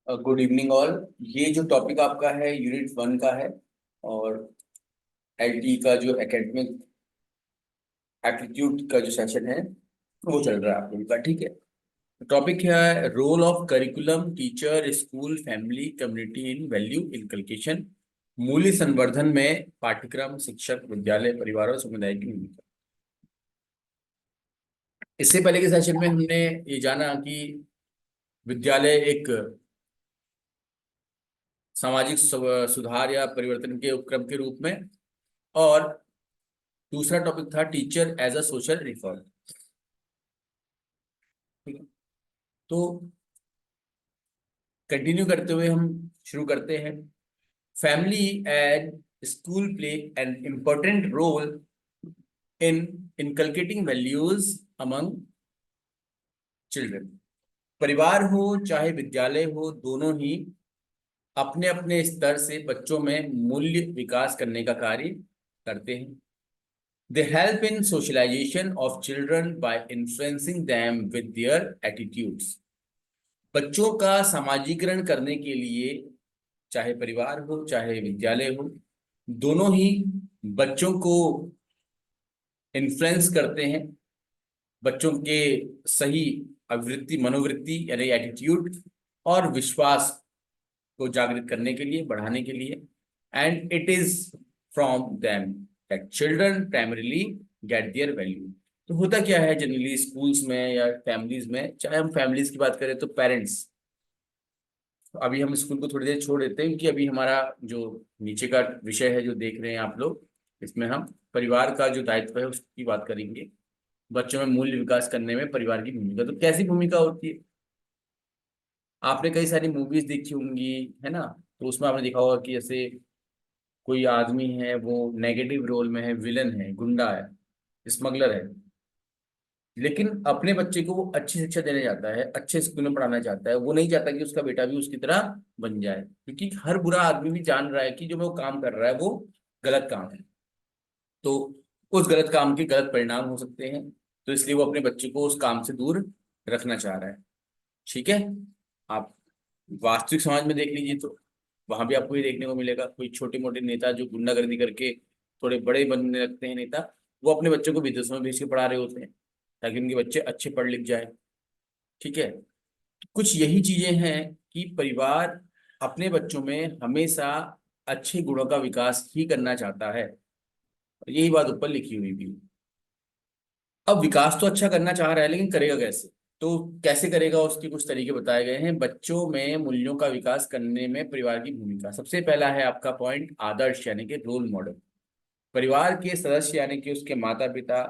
Good evening all. ये जो topic आपका है यूनिट 1 का है और एलटी का जो एकेडमिक एप्टीट्यूड का जो सेशन है वो चल रहा है आप लोगों का। ठीक है। टॉपिक है role of curriculum teacher school family community in value inculcation. मूल्य संवर्धन में पाठ्यक्रम शिक्षक विद्यालय परिवार और समुदाय की भूमिका। इससे पहले के सेशन में हमने ये जाना कि विद्यालय एक सामाजिक सुधार या परिवर्तन के उपक्रम के रूप में, और दूसरा टॉपिक था teacher as a social reform. ठीक है। तो कंटिन्यू करते हुए हम शुरू करते हैं। Family and school play an important role in inculcating values among children. परिवार हो चाहे विद्यालय हो, दोनों ही अपने अपने स्तर से बच्चों में मूल्य विकास करने का कार्य करते हैं। They help in socialization of children by influencing them with their attitudes. बच्चों का सामाजिकरण करने के लिए चाहे परिवार हो चाहे विद्यालय हो, दोनों ही बच्चों को इन्फ्लुएंस करते हैं। बच्चों के सही अभिवृत्ति मनोवृत्ति यानी एटीट्यूड और विश्वास को जागृत करने के लिए, बढ़ाने के लिए। And it is from them that children primarily get their value. तो होता क्या है जनरली स्कूल्स में या फैमिलीज में, चाहे हम फैमिलीज की बात करें तो पेरेंट्स, अभी हम स्कूल को थोड़ी देर छोड़ देते हैं क्योंकि अभी हमारा जो नीचे का विषय है जो देख रहे हैं आप लोग, इसमें हम परिवार का जो दायित्व है उसकी बात करेंगे। बच्चों में मूल्य विकास करने में परिवार की भूमिका, तो कैसी भूमिका होती है। आपने कई सारी मूवीज देखी होंगी, है ना। तो उसमें आपने देखा होगा कि जैसे कोई आदमी है वो नेगेटिव रोल में है, विलन है, गुंडा है, स्मगलर है, लेकिन अपने बच्चे को वो अच्छी शिक्षा देने जाता है, अच्छे स्कूल में पढ़ाना चाहता है। वो नहीं चाहता कि उसका बेटा भी उसकी तरह बन जाए, क्योंकि हर बुरा आदमी भी जान रहा है कि जो वो काम कर रहा है वो गलत काम है। तो उस गलत काम के गलत परिणाम हो सकते हैं, तो इसलिए वो अपने बच्चे को उस काम से दूर रखना चाह रहा है। ठीक है। आप वास्तविक समाज में देख लीजिए तो वहां भी आपको ये देखने को मिलेगा, कोई छोटे मोटे नेता जो गुंडागर्दी करके थोड़े बड़े बनने लगते हैं नेता, वो अपने बच्चों को विदेशों में भेज के पढ़ा रहे होते हैं ताकि उनके बच्चे अच्छे पढ़ लिख जाए। ठीक है। कुछ यही चीजें हैं कि परिवार अपने बच्चों में हमेशा अच्छे गुणों का विकास ही करना चाहता है, और यही बात ऊपर लिखी हुई भी। अब विकास तो अच्छा करना चाह रहा है, लेकिन करेगा कैसे। तो कैसे करेगा उसके कुछ तरीके बताए गए हैं। बच्चों में मूल्यों का विकास करने में परिवार की भूमिका, सबसे पहला है आपका पॉइंट आदर्श यानी कि रोल मॉडल। परिवार के सदस्य यानी कि उसके माता पिता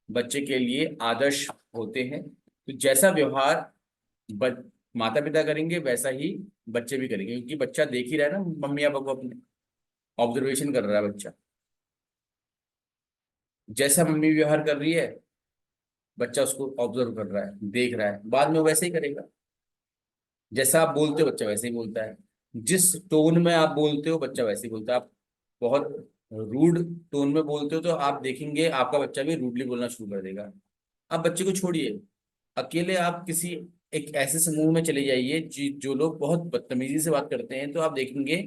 बच्चे के लिए आदर्श होते हैं। तो जैसा व्यवहार माता पिता करेंगे वैसा ही बच्चे भी करेंगे, क्योंकि बच्चा देख ही रहा है ना मम्मी या पापा अपने, ऑब्जर्वेशन कर रहा है बच्चा। जैसा मम्मी व्यवहार कर रही है बच्चा उसको ऑब्जर्व कर रहा है, देख रहा है, बाद में वो वैसे ही करेगा। जैसा आप बोलते हो बच्चा वैसे ही बोलता है, जिस टोन में आप बोलते हो बच्चा वैसे ही बोलता है। आप बहुत रूड टोन में बोलते हो तो आप देखेंगे आपका बच्चा भी रूडली बोलना शुरू कर देगा। आप बच्चे को छोड़िए, अकेले आप किसी एक ऐसे समूह में चले जाइए जो लोग बहुत बदतमीजी से बात करते हैं, तो आप देखेंगे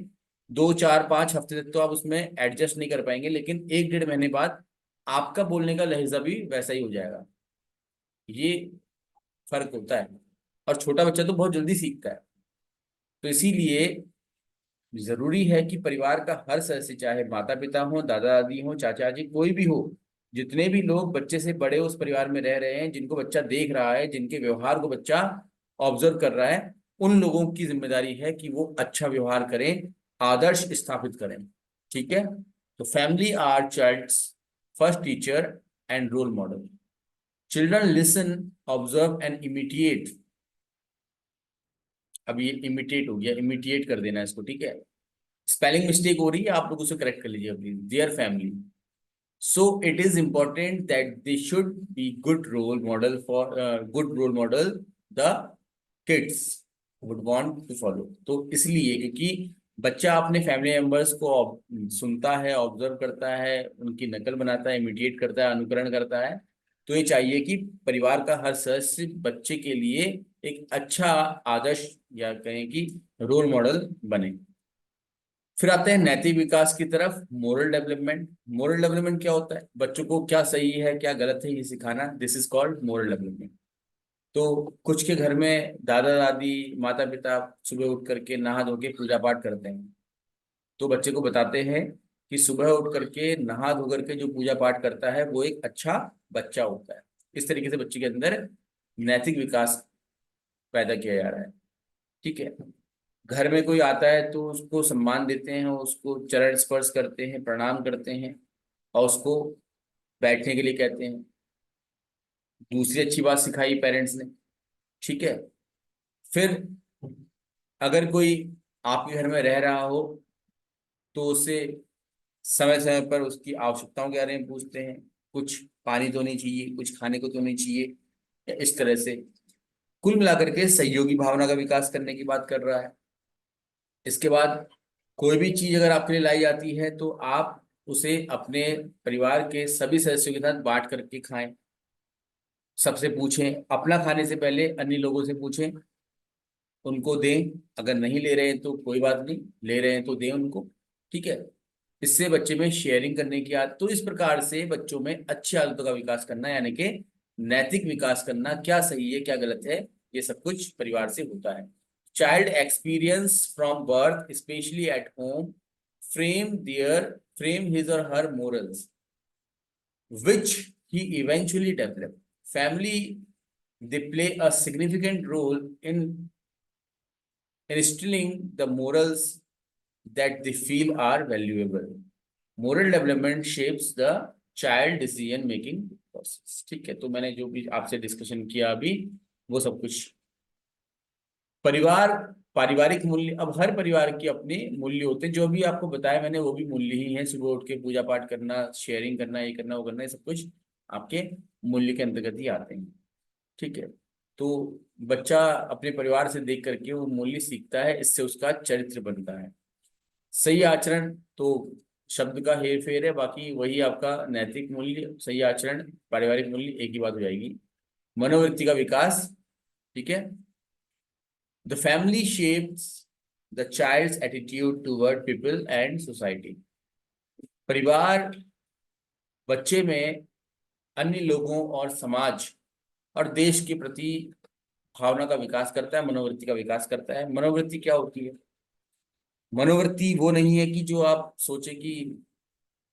2 4 5 हफ्ते तक तो आप उसमें एडजस्ट नहीं कर पाएंगे, लेकिन 1 1.5 महीने बाद आपका बोलने का लहजा भी वैसा ही हो जाएगा। ये फर्क होता है। और छोटा बच्चा तो बहुत जल्दी सीखता है। तो इसीलिए जरूरी है कि परिवार का हर सदस्य, चाहे माता पिता हो, दादा दादी हो, चाचा जी, कोई भी हो, जितने भी लोग बच्चे से बड़े उस परिवार में रह रहे हैं, जिनको बच्चा देख रहा है, जिनके व्यवहार को बच्चा ऑब्जर्व कर रहा है, उन लोगों की जिम्मेदारी है कि वो अच्छा व्यवहार करें, आदर्श स्थापित करें। ठीक है। तो family are child's first teacher and role model. Children listen, observe and imitate. अब ये इमिटेट हो गया, इमिटिएट कर देना इसको। ठीक है। स्पेलिंग मिस्टेक हो रही है, आप लोग उसे करेक्ट कर लीजिए please. Their family, so it is important that they should be good role model for good role model the kids would want to follow। तो इसलिए क्योंकि बच्चा अपने फैमिली मेंबर्स को सुनता है, ऑब्जर्व करता है, उनकी नकल बनाता है, इमिडिएट करता है, अनुकरण करता है, तो ये चाहिए कि परिवार का हर सदस्य बच्चे के लिए एक अच्छा आदर्श या कहें कि रोल मॉडल बने। फिर आते हैं नैतिक विकास की तरफ, मोरल डेवलपमेंट। मोरल डेवलपमेंट क्या होता है? बच्चों को क्या सही है क्या गलत है ये सिखाना, this is called moral development. तो कुछ के घर में दादा दादी माता पिता सुबह उठ करके नहा धो के पूजा पाठ करते हैं, तो बच्चे को बताते हैं कि सुबह उठ करके नहा धो करके जो पूजा पाठ करता है वो एक अच्छा बच्चा होता है। इस तरीके से बच्चे के अंदर नैतिक विकास पैदा किया जा रहा है। ठीक है। घर में कोई आता है तो उसको सम्मान देते हैं, उसको चरण स्पर्श करते हैं, प्रणाम करते हैं और उसको बैठने के लिए कहते हैं। दूसरी अच्छी बात सिखाई पेरेंट्स ने। ठीक है। फिर अगर कोई आपके घर में रह रहा हो तो उससे समय समय पर उसकी आवश्यकताओं के बारे में पूछते हैं, कुछ पानी तो नहीं चाहिए, कुछ खाने को तो नहीं चाहिए, या इस तरह से। कुल मिलाकर के सहयोगी भावना का विकास करने की बात कर रहा है। इसके बाद कोई भी चीज अगर आपके लिए लाई जाती है तो आप उसे अपने परिवार के सभी सदस्यों के साथ बांट करके खाएं। सबसे पूछें, अपना खाने से पहले अन्य लोगों से पूछें, उनको दें। अगर नहीं ले रहे हैं तो कोई बात नहीं, ले रहे हैं तो दें उनको। ठीक है। इससे बच्चे में शेयरिंग करने की आदत, तो इस प्रकार से बच्चों में अच्छी आदतों का विकास करना, यानी कि नैतिक विकास करना, क्या सही है क्या गलत है, ये सब कुछ परिवार से होता है। Child experience from birth specially at home frame his और हर morals which he eventually developed. Family, they play a significant role in instilling the morals that they feel are valuable. Moral development shapes the child decision making process. ठीक है। तो मैंने जो भी आपसे discussion किया अभी वो सब कुछ परिवार, पारिवारिक मूल्य। अब हर परिवार की अपने मूल्य होते हैं, जो भी आपको बताया मैंने वो भी मूल्य ही हैं। सुबह उठ के पूजा पाठ करना, शेयरिंग करना, ये करना वो करना, ये सब कुछ आपके मूल्य के अंतर्गत ही आते हैं। ठीक है। तो बच्चा अपने परिवार से देख करके वो मूल्य सीखता है, इससे उसका चरित्र बनता है। सही आचरण तो शब्द का हेर फेर है, बाकी वही आपका नैतिक मूल्य, सही आचरण, पारिवारिक मूल्य एक ही बात हो जाएगी। मनोवृत्ति का विकास। ठीक है। The family shapes the child's attitude toward people and society. परिवार बच्चे में अन्य लोगों और समाज और देश के प्रति भावना का विकास करता है, मनोवृत्ति का विकास करता है। मनोवृत्ति क्या होती है? मनोवृत्ति वो नहीं है कि जो आप सोचे कि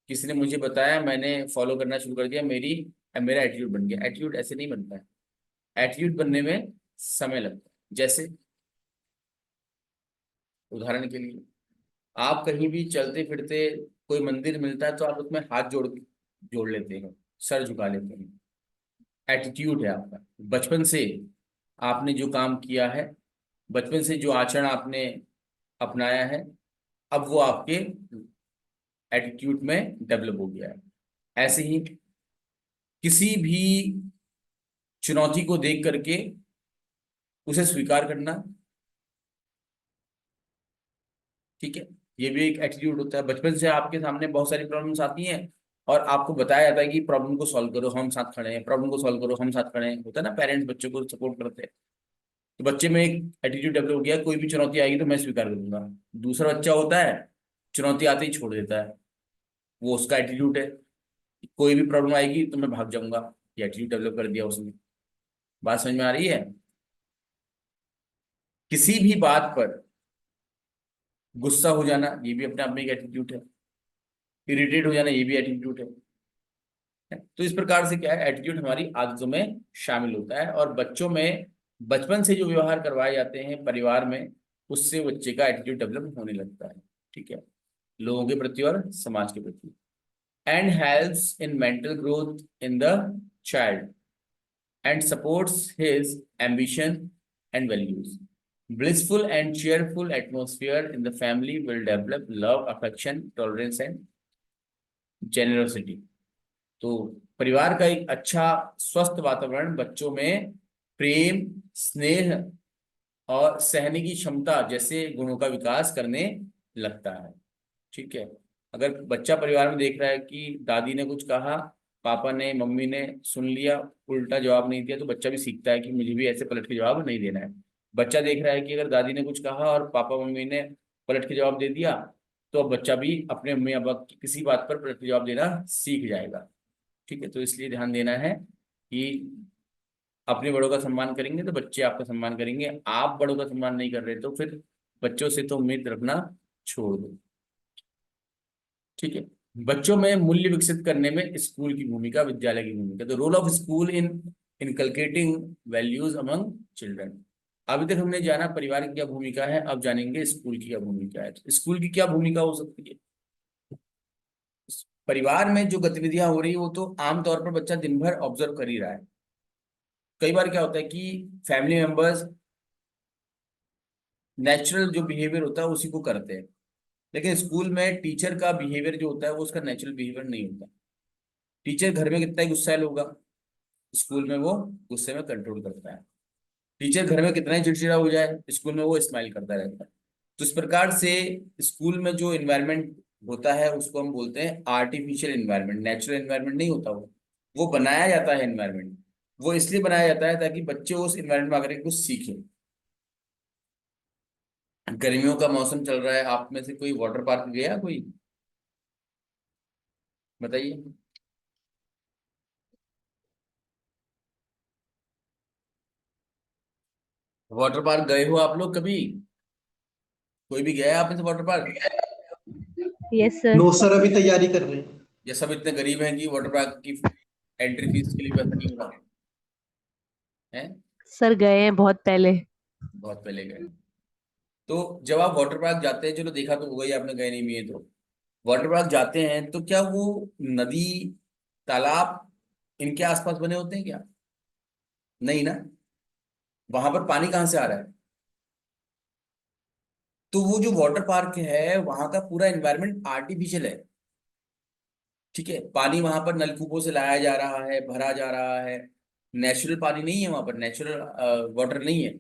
किसी ने मुझे बताया, मैंने फॉलो करना शुरू कर दिया, मेरा एटीट्यूड बन गया। एटीट्यूड ऐसे नहीं बनता है। एटीट्यूड बनने में समय लगता है। जैसे उदाहरण के लिए, आप कहीं भी चलते फिरते कोई मंदिर मिलता है तो आप उसमें हाथ जोड़ लेते हो, सर झुका लेते हैं। एटीट्यूड है आपका। बचपन से आपने जो काम किया है, बचपन से जो आचरण आपने अपनाया है, अब वो आपके एटीट्यूड में डेवलप हो गया है। ऐसे ही किसी भी चुनौती को देख करके उसे स्वीकार करना। ठीक है। ये भी एक एटीट्यूड होता है। बचपन से आपके सामने बहुत सारी प्रॉब्लम्स आती हैं और आपको बताया जाता है कि प्रॉब्लम को सॉल्व करो, हम साथ खड़े हैं, प्रॉब्लम को सॉल्व करो, हम साथ खड़े हैं। होता है ना, पेरेंट्स बच्चों को सपोर्ट करते हैं। तो बच्चे में एक एटीट्यूड डेवलप हो गया, कोई भी चुनौती आएगी तो मैं स्वीकार करूंगा। दूसरा बच्चा होता है, चुनौती आते ही छोड़ देता है, वो उसका एटीट्यूड है। कोई भी प्रॉब्लम आएगी तो मैं भाग जाऊंगा, ये एटीट्यूड डेवलप कर दिया उसने। बात समझ में आ रही है? किसी भी बात पर गुस्सा हो जाना, ये भी अपने आप में एक एटीट्यूड है। इरिटेट हो जाना, ये भी एटीट्यूड है। तो इस प्रकार से क्या है, एटीट्यूड हमारी आदतों में शामिल होता है। और बच्चों में बचपन से जो व्यवहार करवाए जाते हैं परिवार में, उससे बच्चे का एटीट्यूड डेवलप होने लगता है। ठीक है। लोगों के प्रति और समाज के प्रति। And helps in mental growth in the child and supports his ambition and values. Blissful and cheerful atmosphere in the family will develop love, affection, tolerance, and generosity. तो परिवार का एक अच्छा स्वस्थ वातावरण बच्चों में प्रेम, स्नेह और सहने की क्षमता जैसे गुणों का विकास करने लगता है। ठीक है। अगर बच्चा परिवार में देख रहा है कि दादी ने कुछ कहा पापा ने मम्मी ने सुन लिया, उल्टा जवाब नहीं दिया, तो बच्चा भी सीखता है कि मुझे भी ऐसे पलट के जवाब नहीं देना है। बच्चा देख रहा है कि अगर दादी ने कुछ कहा और पापा मम्मी ने पलट के जवाब दे दिया, तो अब बच्चा भी अपने मम्मी पापा की किसी बात पर पलट के जवाब देना सीख जाएगा। ठीक है, तो इसलिए ध्यान देना है कि अपने बड़ों का सम्मान करेंगे तो बच्चे आपका सम्मान करेंगे, आप बड़ों का सम्मान नहीं कर रहे तो फिर बच्चों से तो उम्मीद रखना छोड़ दो। ठीक है। बच्चों में मूल्य विकसित करने में स्कूल की भूमिका, विद्यालय की भूमिका। तो role of school in inculcating values among children. अभी तक हमने जाना परिवार की क्या भूमिका है, अब जानेंगे स्कूल की क्या भूमिका है। तो स्कूल की क्या भूमिका हो सकती है? परिवार में जो गतिविधियां हो रही है वो तो आमतौर पर बच्चा दिन भर ऑब्जर्व कर ही रहा है। कई बार क्या होता है कि फैमिली मेंबर्स नेचुरल जो बिहेवियर होता है उसी को करते हैं, लेकिन स्कूल में टीचर का बिहेवियर जो होता है वो उसका नेचुरल बिहेवियर नहीं होता। टीचर घर में कितना ही गुस्सैल होगा, स्कूल में वो गुस्से में कंट्रोल करता है। टीचर घर में कितना ही चिड़चिड़ा हो जाए, स्कूल में वो स्माइल करता रहता है। तो इस प्रकार से स्कूल में जो इन्वायरमेंट होता है उसको हम बोलते हैं आर्टिफिशियल इन्वायरमेंट, नेचुरल इन्वायरमेंट नहीं होता वो बनाया जाता है इन्वायरमेंट। वो इसलिए बनाया जाता है ताकि बच्चे उस इन्वायरमेंट में आकर के कुछ सीखें। गर्मियों का मौसम चल रहा है, आप में से कोई वाटर पार्क गया कोई? बताइए। वाटर पार्क गए हो आप लोग कभी? कोई भी गया है आप में से water park? Yes sir. No sir, अभी तैयारी कर रहे हैं। या सब इतने गरीब हैं कि वाटर पार्क की एंट्री फीस के लिए पैसा नहीं होगा है? सर गए हैं बहुत पहले। बहुत पहले गए। तो जब आप वाटर पार्क जाते हैं, चलो देखा तो होगा ही आपने, गए नहीं भी है तो। वाटर पार्क जाते हैं तो क्या वो नदी, तालाब इनके आसपास बने होते हैं क्या? नहीं ना। वहां पर पानी कहाँ से आ रहा है? तो वो जो वाटर पार्क है वहां का पूरा एनवायरनमेंट आर्टिफिशियल है। ठीक है, पानी वहां पर नलकूपों से लाया जा रहा है, भरा जा रहा है। नेचुरल पानी नहीं है वहां पर, नेचुरल वाटर नहीं है।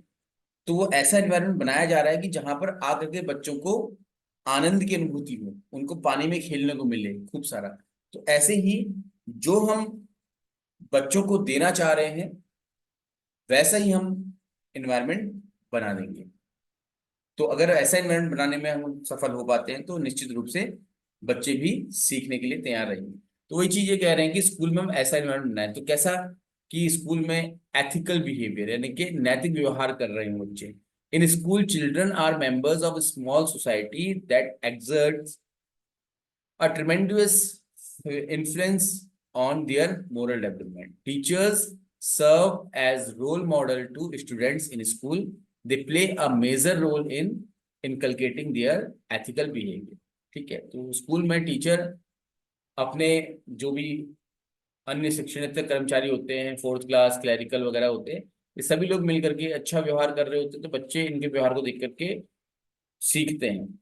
तो वो ऐसा एनवायरनमेंट बनाया जा रहा है कि जहां पर आकर के बच्चों को आनंद की अनुभूति हो, उनको पानी में खेलने को मिले खूब सारा। तो ऐसे ही जो हम बच्चों को देना चाह रहे हैं वैसा ही हम एनवायरनमेंट बना देंगे। तो अगर ऐसा एनवायरनमेंट बनाने में हम सफल हो पाते हैं तो निश्चित रूप से बच्चे भी सीखने के लिए तैयार रहेंगे। तो वही चीज ये कह रहे हैं कि स्कूल में हम ऐसा एनवायरनमेंट बनाए तो कैसा, कि स्कूल में एथिकल बिहेवियर यानी कि नैतिक व्यवहार कर रहे हैं बच्चे। In school children are members of small society that exerts a tremendous influence on their moral development. Teachers serve as role model to students in school. They play a major role in inculcating their ethical behavior. ठीक है, तो school में teacher अपने जो भी अन्य शिक्षणेतर कर्मचारी होते हैं, फोर्थ क्लास क्लरिकल वगैरह होते हैं, ये सभी लोग मिलकर के अच्छा व्यवहार कर रहे होते हैं, तो बच्चे इनके व्यवहार को देख करके सीखते हैं।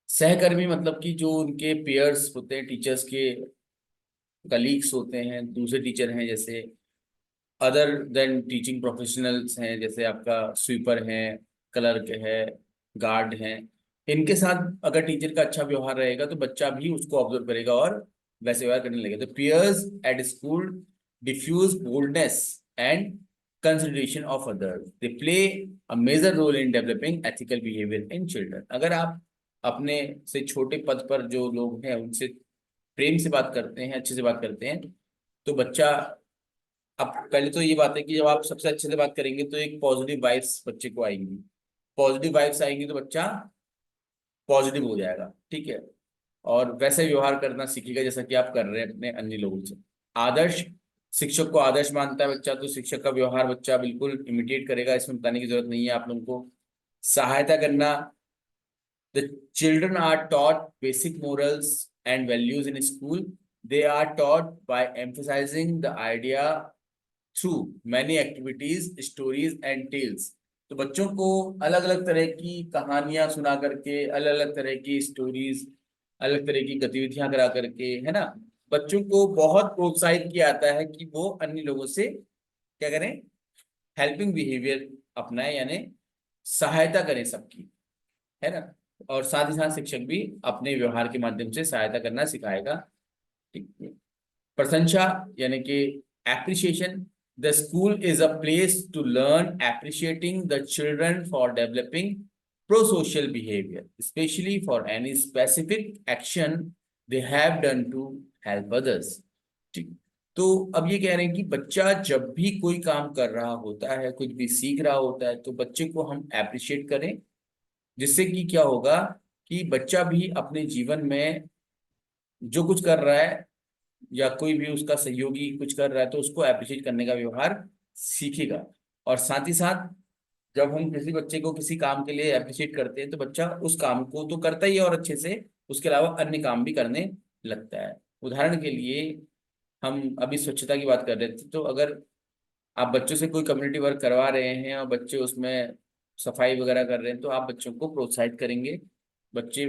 सहकर्मी मतलब कि जो उनके पेयर्स होते हैं, टीचर्स के कलीग्स होते हैं, दूसरे टीचर हैं, जैसे अदर देन टीचिंग प्रोफेशनल्स हैं, जैसे आपका स्वीपर है, क्लर्क है, गार्ड हैं। इनके साथ अगर टीचर का अच्छा व्यवहार रहेगा तो बच्चा भी उसको ऑब्जर्व करेगा और वैसे व्यवहार करने लगेगा। तो peers at school diffuse boldness and consideration of others, they play a major role in developing ethical behaviour in children. अगर आप अपने से छोटे पद पर जो लोग हैं उनसे प्रेम से बात करते हैं, अच्छे से बात करते हैं, तो बच्चा, अब पहले तो ये बात है कि जब आप सबसे अच्छे से बात करेंगे तो एक पॉजिटिव वाइब्स बच्चे को आएंगी। पॉजिटिव वाइब्स आएंगी तो बच्चा पॉजिटिव हो जाएगा। ठीक है, और वैसे व्यवहार करना सीखेगा जैसा कि आप कर रहे हैं अपने अन्य लोगों से। आदर्श, शिक्षक को आदर्श मानता है बच्चा, तो शिक्षक का व्यवहार बच्चा बिल्कुल इमिटेट करेगा, इसमें बताने की जरूरत नहीं है आप लोगों को। सहायता करना, the children are taught basic morals and values in school. They are taught by emphasizing the idea through many activities, stories and tales. तो बच्चों को अलग अलग तरह की कहानियां सुना करके, अलग अलग तरह की स्टोरीज, अलग तरह की गतिविधियां करा करके, है ना, बच्चों को बहुत प्रोत्साहित किया जाता है कि वो अन्य लोगों से क्या करें, हेल्पिंग बिहेवियर अपनाएं, यानी सहायता करें सबकी, है ना। और साथ ही साथ शिक्षक भी अपने व्यवहार के माध्यम से सहायता करना सिखाएगा। ठीक है। प्रशंसा यानी कि appreciation, the school is a place to learn appreciating the children for developing prosocial behaviour, specially for any specific action they have done to help others. ठीक, तो अब ये कह रहे हैं कि बच्चा जब भी कोई काम कर रहा होता है, कुछ भी सीख रहा होता है, तो बच्चे को हम एप्रिशिएट करें, जिससे कि क्या होगा कि बच्चा भी अपने जीवन में जो कुछ कर रहा है या कोई भी उसका सहयोगी कुछ कर रहा है तो उसको अप्रिशिएट करने का व्यवहार सीखेगा। और साथ ही साथ जब हम किसी बच्चे को किसी काम के लिए अप्रिशिएट करते हैं तो बच्चा उस काम को तो करता ही है और अच्छे से उसके अलावा अन्य काम भी करने लगता है। उदाहरण के लिए हम अभी स्वच्छता की बात कर रहे थे, तो अगर आप बच्चों से कोई कम्युनिटी वर्क करवा रहे हैं और बच्चे उसमें सफाई वगैरह कर रहे हैं तो आप बच्चों को प्रोत्साहित करेंगे। बच्चे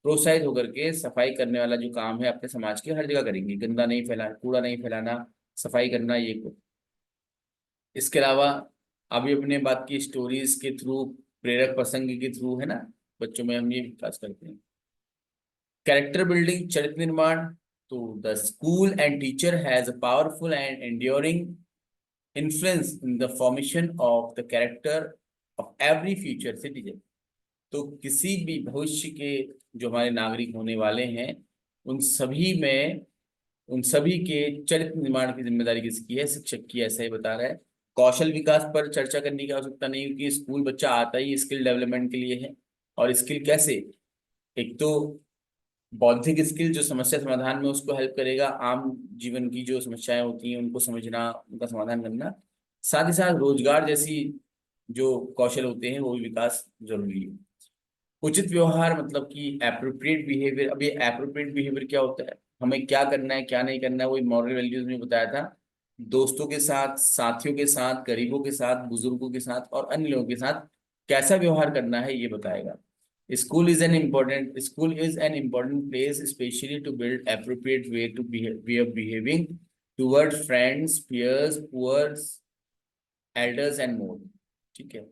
प्रोत्साहित होकर के सफाई करने वाला जो काम है अपने समाज के हर जगह करेंगे, गंदा नहीं फैला, कूड़ा नहीं फैलाना, सफाई करना, ये को। इसके अलावा अभी अपने बात की स्टोरीज के थ्रू, प्रेरक प्रसंग के थ्रू, है ना, बच्चों में हम ये विकास करते हैं। कैरेक्टर बिल्डिंग, चरित्र निर्माण, तो the school and teacher has a powerful and enduring influence in the formation of the character of every future citizen। तो किसी भी भविष्य के जो हमारे नागरिक होने वाले हैं उन सभी में, उन सभी के चरित्र निर्माण की जिम्मेदारी किसकी है? शिक्षक की, ऐसा ही बता रहा है। कौशल विकास पर चर्चा करने की आवश्यकता नहीं, क्योंकि स्कूल बच्चा आता ही स्किल डेवलपमेंट के लिए है। और स्किल कैसे? एक तो बौद्धिक स्किल जो समस्या समाधान में उसको हेल्प करेगा, आम जीवन की जो समस्याएं होती हैं उनको समझना, उनका समाधान करना। साथ ही साथ रोजगार जैसी जो कौशल होते हैं वो भी विकास जरूरी है। उचित व्यवहार मतलब कि एप्रोप्रिएट बिहेवियर। अब ये एप्रोप्रिएट बिहेवियर क्या होता है? हमें क्या करना है क्या नहीं करना है, वही मॉरल वैल्यूज में बताया था। दोस्तों के साथ, साथियों के साथ, गरीबों के साथ, बुजुर्गों के साथ और अन्य लोगों के साथ कैसा व्यवहार करना है ये बताएगा। School is an important place, especially to build appropriate way of behaving toward friends, peers, peers, elders and more। ठीक है।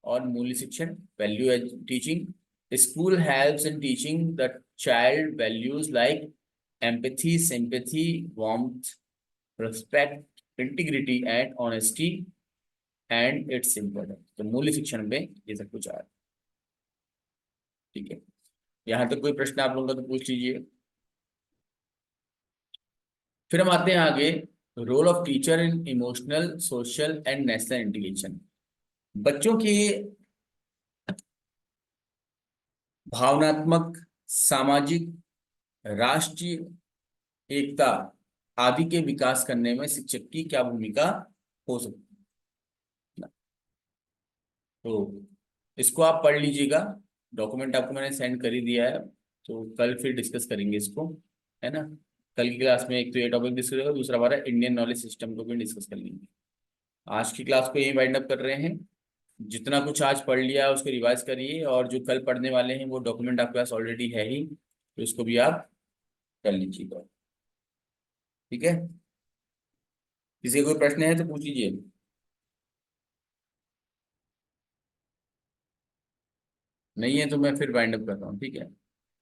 और मूल्य शिक्षण, value teaching, school helps in teaching the child values like empathy, sympathy, warmth, respect, integrity and honesty and its important। तो मूल्य शिक्षण में ये सब कुछ आ रहा है। ठीक है, यहाँ तक कोई प्रश्न आप लोगों का तो पूछ लीजिए। फिर हम आते हैं आगे, role of teacher in emotional, social and national integration. बच्चों की भावनात्मक, सामाजिक, राष्ट्रीय एकता आदि के विकास करने में शिक्षक की क्या भूमिका हो सकती है? तो इसको आप पढ़ लीजिएगा, डॉक्यूमेंट आपको मैंने सेंड कर ही दिया है, तो कल फिर डिस्कस करेंगे इसको, है ना। कल की क्लास में एक तो ये टॉपिक डिस्कस होगा, दूसरा हमारा इंडियन नॉलेज सिस्टम को भी डिस्कस कर लेंगे। आज की क्लास को यही वाइंड अप कर रहे हैं। जितना कुछ आज पढ़ लिया है उसको रिवाइज करिए, और जो कल पढ़ने वाले हैं वो डॉक्यूमेंट आपके पास ऑलरेडी है ही, तो इसको भी आप कर लीजिएगा। ठीक है, किसी का कोई प्रश्न है तो पूछ लीजिए। नहीं है तो मैं फिर वाइंड अप करता हूँ, ठीक है।